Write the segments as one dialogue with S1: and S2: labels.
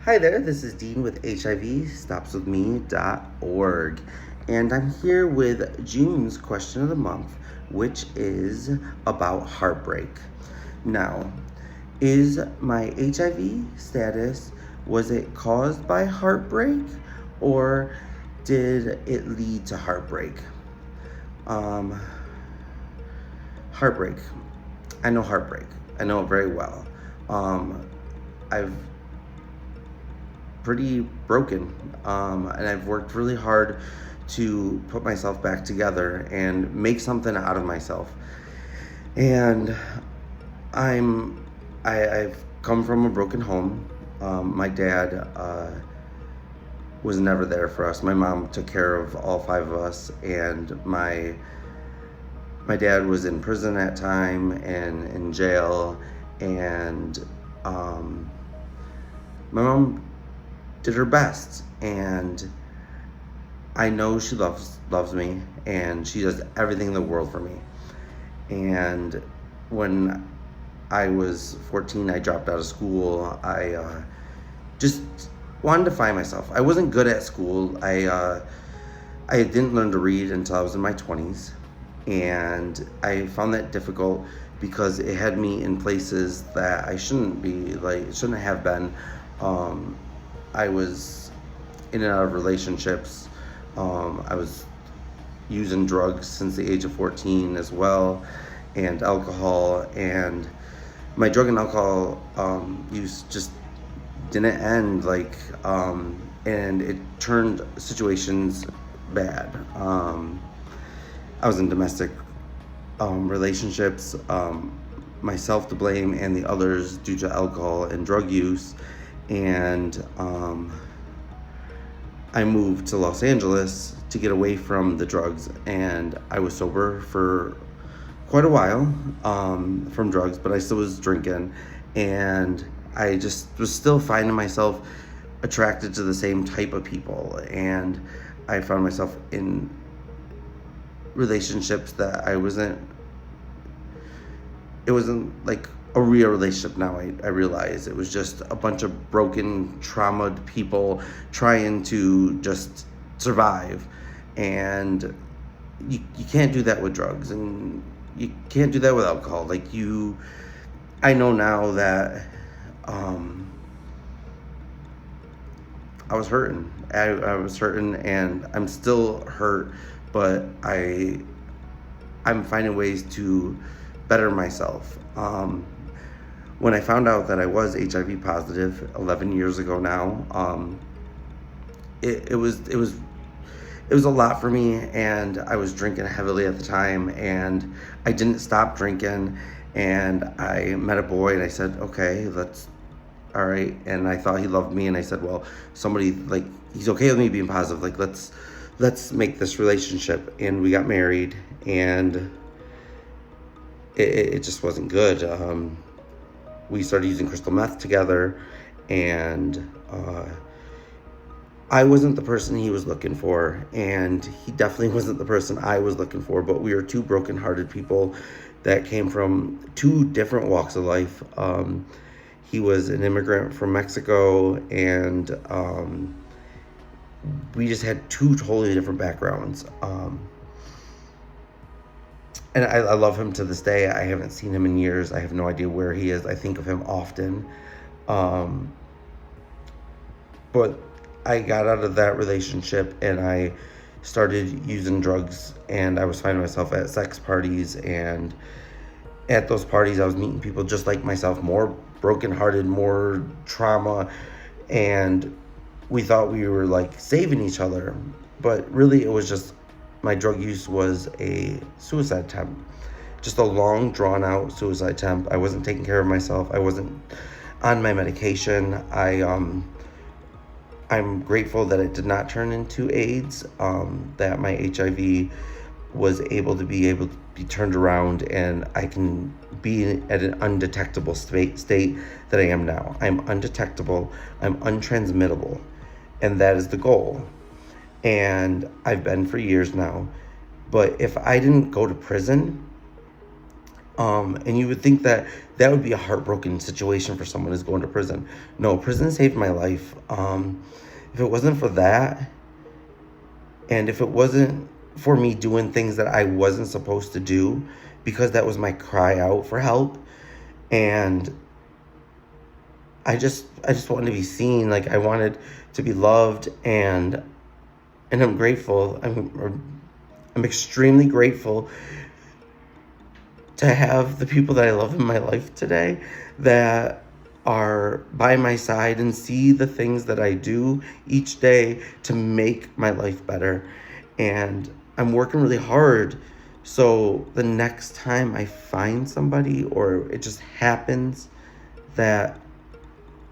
S1: Hi there, this is Dean with HIVstopswithme.org, and I'm here with June's question of the month, which is about heartbreak. Now, is my HIV status, was it caused by heartbreak, or did it lead to heartbreak? Um, Heartbreak. I know heartbreak. I know it very well. I've pretty broken, and I've worked really hard to put myself back together and make something out of myself. And I've come from a broken home. My dad was never there for us. My mom took care of all five of us, and my dad was in prison at time and in jail, and my mom did her best, and I know she loves me, and she does everything in the world for me. And when I was 14, I dropped out of school. I just wanted to find myself. I wasn't good at school. I didn't learn to read until I was in my 20s, and I found that difficult because it had me in places that I shouldn't have been. I was in and out of relationships. I was using drugs since the age of 14 as well, and alcohol. And my drug and alcohol use just didn't end, and it turned situations bad. I was in domestic relationships, myself to blame, and the others due to alcohol and drug use. And I moved to Los Angeles to get away from the drugs, and I was sober for quite a while from drugs, but I still was drinking, and I just was still finding myself attracted to the same type of people, and I found myself in relationships that it wasn't like a real relationship. Now I realize it was just a bunch of broken, traumatized people trying to just survive. And you can't do that with drugs, and you can't do that with alcohol. I know now that I was hurting. I was hurting, and I'm still hurt, but I'm finding ways to better myself. When I found out that I was HIV positive 11 years ago now, it was a lot for me, and I was drinking heavily at the time, and I didn't stop drinking. And I met a boy, and I said, okay, all right. And I thought he loved me, and I said, well, he's okay with me being positive. Let's make this relationship. And we got married, and it just wasn't good. We started using crystal meth together, and I wasn't the person he was looking for, and he definitely wasn't the person I was looking for. But we were two broken-hearted people that came from two different walks of life. He was an immigrant from Mexico, and we just had two totally different backgrounds. And I love him to this day. I haven't seen him in years. I have no idea where he is. I think of him often. But I got out of that relationship, and I started using drugs, and I was finding myself at sex parties, and at those parties I was meeting people just like myself, more brokenhearted, more trauma, and we thought we were saving each other, but really it was just my drug use was a suicide attempt, just a long, drawn-out suicide attempt. I wasn't taking care of myself. I wasn't on my medication. I'm grateful that it did not turn into AIDS, that my HIV was able to be turned around, and I can be at an undetectable state that I am now. I'm undetectable, I'm untransmittable, and that is the goal. And I've been for years now. But if I didn't go to prison, And you would think that that would be a heartbroken situation for someone who's going to prison. No, prison saved my life. If it wasn't for that, and if it wasn't for me doing things that I wasn't supposed to do, because that was my cry out for help, and I just wanted to be seen. Like, I wanted to be loved, and I'm grateful. I'm extremely grateful to have the people that I love in my life today that are by my side and see the things that I do each day to make my life better. And I'm working really hard. So the next time I find somebody, or it just happens that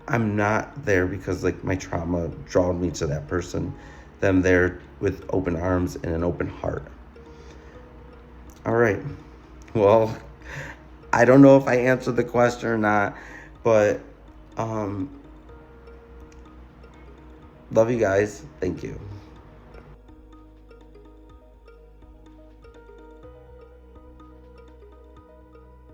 S1: I'm not there because like my trauma drawn me to that person, then I'm there with open arms and an open heart. All right. Well, I don't know if I answered the question or not, but love you guys. Thank you.